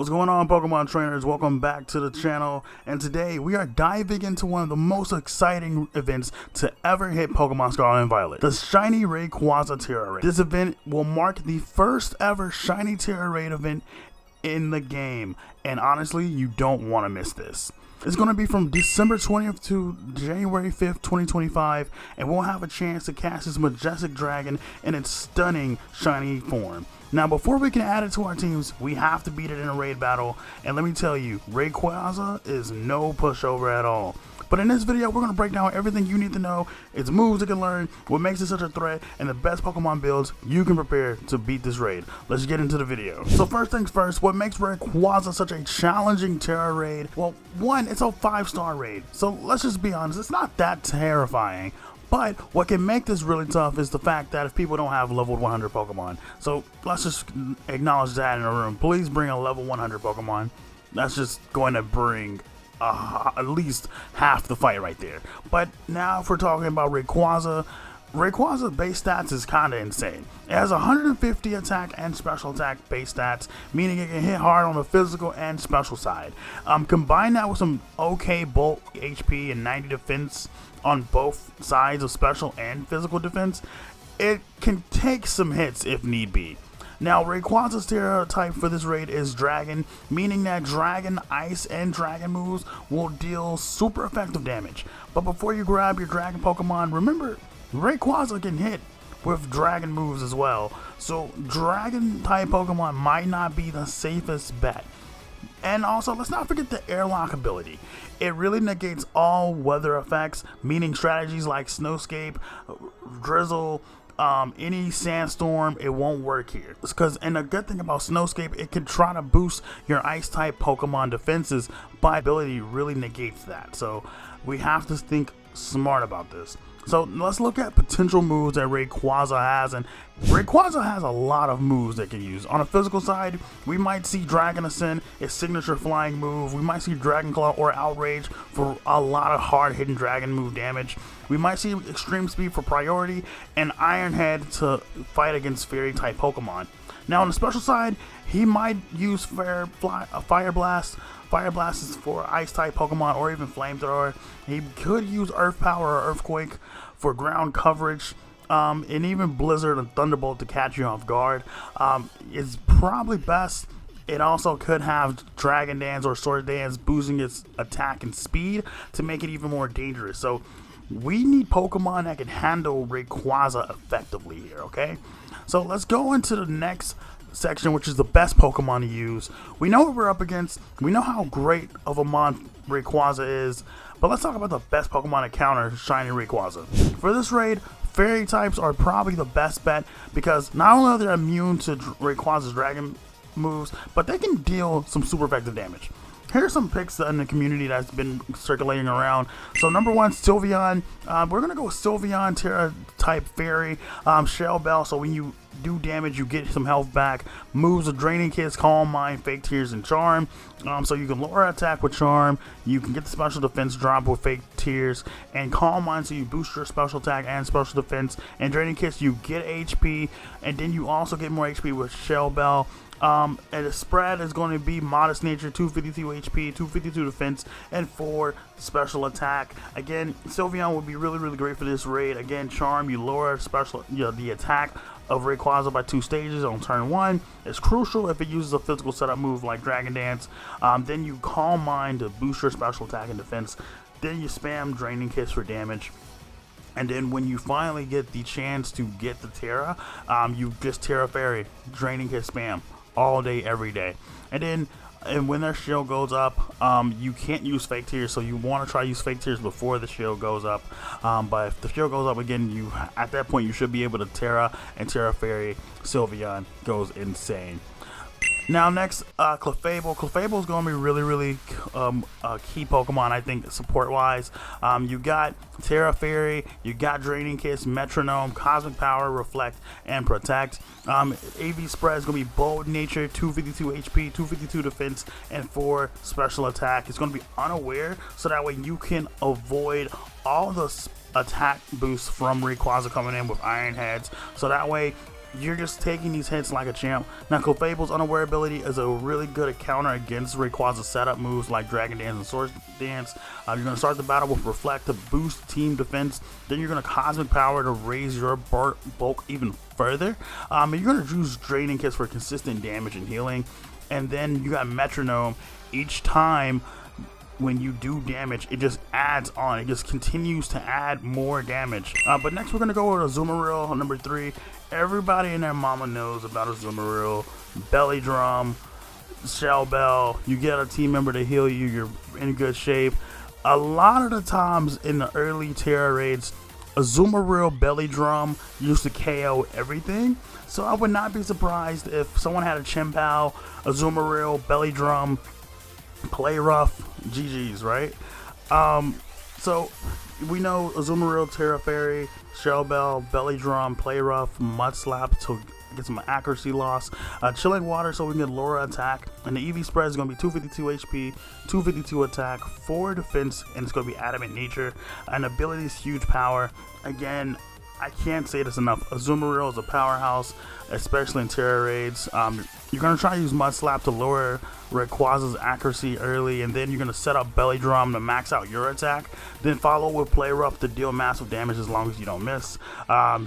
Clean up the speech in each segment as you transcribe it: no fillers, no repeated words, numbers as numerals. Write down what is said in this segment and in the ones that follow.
What's going on, Pokemon trainers? Welcome back to the channel, and today we are diving into one of the most exciting events to ever hit Pokemon Scarlet and Violet, the Shiny Rayquaza Tera Raid. This event will mark the first ever Shiny Tera Raid event in the game, and honestly, you don't want to miss this. It's going to be from December 20th to January 5th, 2025, and we'll have a chance to catch this majestic dragon in its stunning shiny form. Now, before we can add it to our teams, we have to beat it in a raid battle, and let me tell you, Rayquaza is no pushover at all. But in this video, we're going to break down everything you need to know, its moves it can learn, what makes it such a threat, and the best Pokemon builds you can prepare to beat this raid. Let's get into the video. So first things first, what makes Rayquaza such a challenging Tera Raid? Well, one, it's a 5-star raid, so let's just be honest, it's not that terrifying. But what can make this really tough is the fact that if people don't have leveled 100 Pokemon. So let's just acknowledge that in a room. Please bring a level 100 Pokemon. That's just going to bring at least half the fight right there. But now if we're talking about Rayquaza, Rayquaza's base stats is kind of insane. It has 150 attack and special attack base stats, meaning it can hit hard on the physical and special side. Combine that with some okay bulk HP and 90 defense on both sides of special and physical defense, it can take some hits if need be. Now, Rayquaza's Tera type for this raid is Dragon, meaning that Dragon, Ice, and Dragon moves will deal super effective damage. But before you grab your Dragon Pokemon, remember, Rayquaza can hit with Dragon moves as well. So, Dragon type Pokemon might not be the safest bet. And also, let's not forget the airlock ability. It really negates all weather effects, meaning strategies like Snowscape, Drizzle, any sandstorm, it won't work here. And the good thing about Snowscape, it can try to boost your ice type Pokemon defenses, but ability really negates that. So we have to think smart about this. So let's look at potential moves that Rayquaza has, and Rayquaza has a lot of moves they can use. On the physical side, we might see Dragon Ascent, its signature flying move. We might see Dragon Claw or Outrage for a lot of hard-hitting dragon move damage. We might see Extreme Speed for priority, and Iron Head to fight against Fairy type Pokemon. Now on the special side, he might use Fire Blast. Fire Blast is for ice type Pokemon, or even Flamethrower. He could use Earth Power or Earthquake for ground coverage, and even Blizzard and Thunderbolt to catch you off guard. It's probably best. It also could have Dragon Dance or Sword Dance, boosting its attack and speed to make it even more dangerous. So we need Pokemon that can handle Rayquaza effectively here, okay? So let's go into the next section, which is the best Pokemon to use. We know what we're up against. We know how great of a mon Rayquaza is, but let's talk about the best Pokemon to counter Shiny Rayquaza. For this raid, Fairy types are probably the best bet because not only are they immune to Rayquaza's dragon moves, but they can deal some super effective damage. Here's some picks in the community that's been circulating around. So number one, Sylveon. We're gonna go with Sylveon, Tera type Fairy, Shell Bell. So when you do damage, you get some health back. Moves of Draining Kiss, Calm Mind, Fake Tears, and Charm. So you can lower attack with Charm. You can get the special defense drop with Fake Tears and Calm Mind, so you boost your special attack and special defense. And Draining Kiss, you get HP, and then you also get more HP with Shell Bell. And the spread is going to be Modest Nature, 252 HP, 252 defense, and 4 special attack. Again, Sylveon would be really great for this raid. Again, Charm, you lower the attack of Rayquaza by 2 stages on turn 1. It's crucial if it uses a physical setup move like Dragon Dance. Then you Calm Mind to boost your special attack and defense. Then you spam Draining Kiss for damage. And then when you finally get the chance to get the Tera, you just Tera Fairy, Draining Kiss spam all day, every day. And when their shield goes up, you can't use Fake Tears, so you want to try to use Fake Tears before the shield goes up. But if the shield goes up again, at that point you should be able to Tera and Tera Fairy. Sylveon goes insane. Now next, Clefable. Clefable is going to be really key Pokemon, I think, support-wise. You got Tera Fairy, you got Draining Kiss, Metronome, Cosmic Power, Reflect, and Protect. AV spread is going to be Bold Nature, 252 HP, 252 defense, and 4 special attack. It's going to be Unaware, so that way you can avoid all the attack boosts from Rayquaza coming in with Iron Heads. So that way you're just taking these hits like a champ. Now, Clefable's unaware ability is a really good counter against Rayquaza's setup moves like Dragon Dance and Swords Dance. You're going to start the battle with Reflect to boost team defense. Then you're going to Cosmic Power to raise your bulk even further. And you're going to use Draining Kiss for consistent damage and healing. And then you got Metronome. Each time when you do damage, it just adds on. It just continues to add more damage. But next we're going to go with Azumarill, number 3. Everybody and their mama knows about Azumarill. Belly Drum, Shell Bell. You get a team member to heal you, you're in good shape. A lot of the times in the early Tera Raids, Azumarill Belly Drum used to KO everything. So I would not be surprised if someone had a Chimpao, Azumarill, Belly Drum, Play Rough, GG's, right? So we know Azumarill, Terra Fairy, Shell Bell, Belly Drum, Play Rough, Mud Slap to get some accuracy loss, Chilling Water so we can get lower attack, and the EV spread is going to be 252 HP, 252 attack, 4 defense, and it's going to be Adamant Nature, and abilities huge power. Again, I can't say this enough. Azumarill is a powerhouse, especially in Tera Raids. You're going to try to use Mud Slap to lower Rayquaza's accuracy early, and then you're going to set up Belly Drum to max out your attack. Then follow with Play Rough to deal massive damage as long as you don't miss.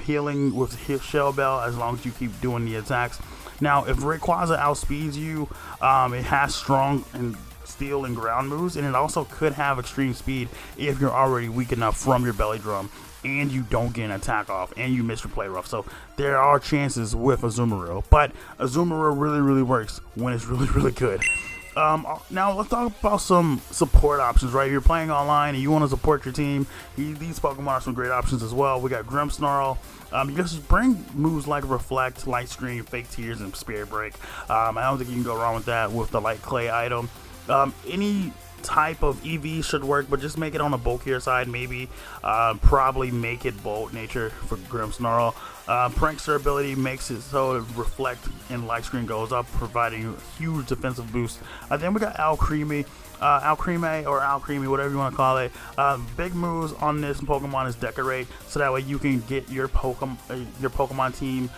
Healing with Shell Bell as long as you keep doing the attacks. Now, if Rayquaza outspeeds you, it has strong and steel and ground moves, and it also could have extreme speed if you're already weak enough from your Belly Drum and you don't get an attack off and you miss your Play Rough. So there are chances with Azumarill, but Azumarill really works when it's really good. Now let's talk about some support options, right? If you're playing online and you want to support your team, these Pokemon are some great options as well. We got Grimmsnarl. You just bring moves like Reflect, Light Screen, Fake Tears, and Spirit Break. I don't think you can go wrong with that with the Light Clay item. Any type of EV should work, but just make it on a bulkier side, maybe. Probably make it Bolt Nature for Grimmsnarl. Prankster ability makes it so Reflect and Light Screen goes up, providing a huge defensive boost. Then we got Alcremie, or Alcremie, whatever you want to call it. Big moves on this Pokemon is Decorate, so that way you can get your Pokemon team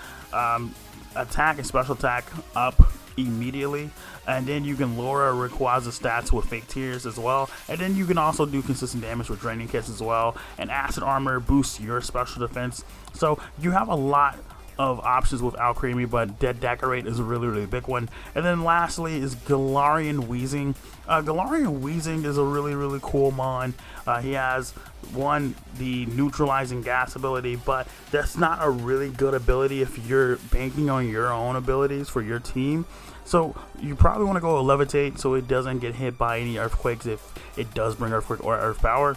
attack and special attack up immediately, and then you can lower Rayquaza stats with Fake Tears as well, and then you can also do consistent damage with Draining Kiss as well, and Acid Armor boosts your special defense. So you have a lot of options with Alcremie, but Decorate is a really big one. And then lastly is Galarian Weezing. Galarian Weezing is a really cool mon. He has the neutralizing gas ability, but that's not a really good ability if you're banking on your own abilities for your team. So you probably want to go Levitate so it doesn't get hit by any earthquakes if it does bring earthquake or earth power.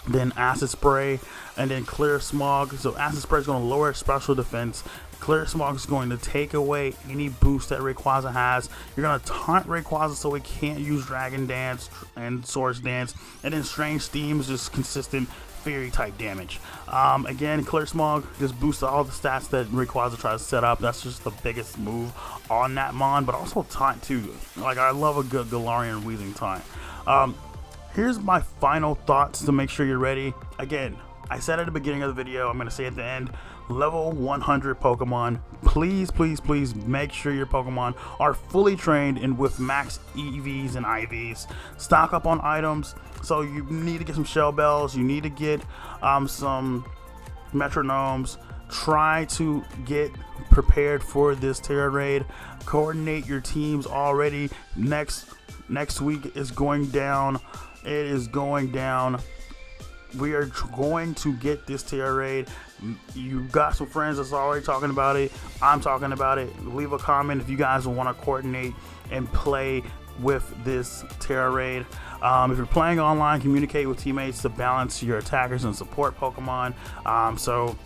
Then Acid Spray, and then Clear Smog. So Acid Spray is going to lower special defense. Clear Smog is going to take away any boost that Rayquaza has. You're going to taunt Rayquaza so it can't use Dragon Dance and Swords Dance. And then Strange Steam is just consistent fairy type damage. Again, Clear Smog just boosts all the stats that Rayquaza tries to set up. That's just the biggest move on that mon, but also taunt too. Like, I love a good Galarian Weezing taunt. Here's my final thoughts to make sure you're ready. Again, I said at the beginning of the video, I'm going to say at the end, level 100 Pokemon. Please make sure your Pokemon are fully trained and with max EVs and IVs. Stock up on items. So you need to get some Shell Bells. You need to get some Metronomes. Try to get prepared for this Tera Raid. Coordinate your teams already. Next week is going down. It is going down. We are going to get this Tera Raid. You got some friends that's already talking about it. I'm talking about it. Leave a comment if you guys want to coordinate and play with this Tera Raid. If you're playing online, communicate with teammates to balance your attackers and support Pokemon. So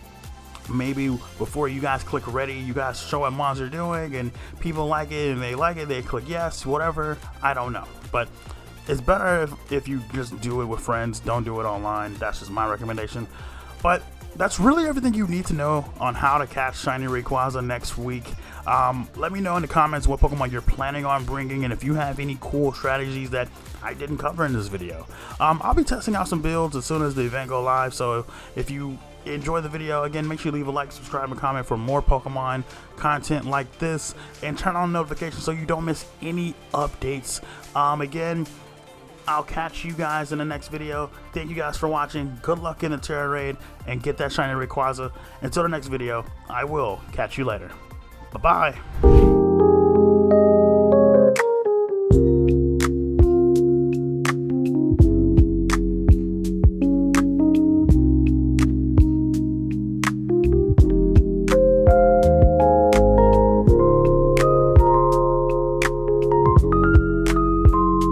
maybe before you guys click ready, you guys show what mons are doing, and people like it and they like it, they click yes, whatever. I don't know, but it's better if you just do it with friends. Don't do it online. That's just my recommendation. But that's really everything you need to know on how to catch Shiny Rayquaza next week. Let me know in the comments what Pokemon you're planning on bringing, and if you have any cool strategies that I didn't cover in this video. I'll be testing out some builds as soon as the event go live, so if you enjoy the video. Again, make sure you leave a like, subscribe, and comment for more Pokemon content like this, and turn on notifications so you don't miss any updates. Again, I'll catch you guys in the next video. Thank you guys for watching. Good luck in the Tera Raid, and get that Shiny Rayquaza. Until the next video, I will catch you later. Bye-bye.